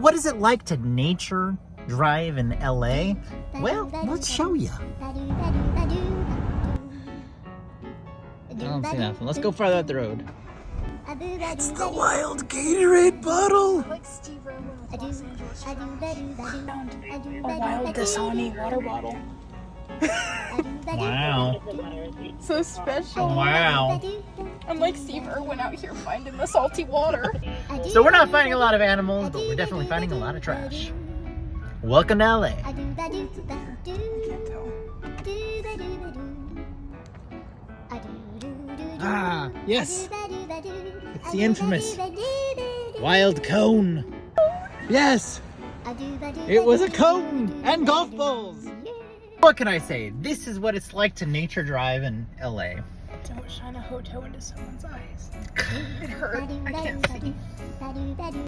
What is it like to nature drive in LA? Well, let's show you. I don't see nothing. Let's go farther up the road. It's the wild Gatorade bottle. Like Steve Irwin of Los Angeles. A wild Dasani water bottle. Wow. So special. Wow. I'm like Steve Irwin out here finding the salty water. So we're not finding a lot of animals, but we're definitely finding a lot of trash. Welcome to LA. Can't tell. Ah, yes. It's the infamous wild cone. Yes, it was a cone and golf balls. What can I say? This is what it's like to nature drive in LA. Don't shine a hoto into someone's eyes. It hurt. I can't see.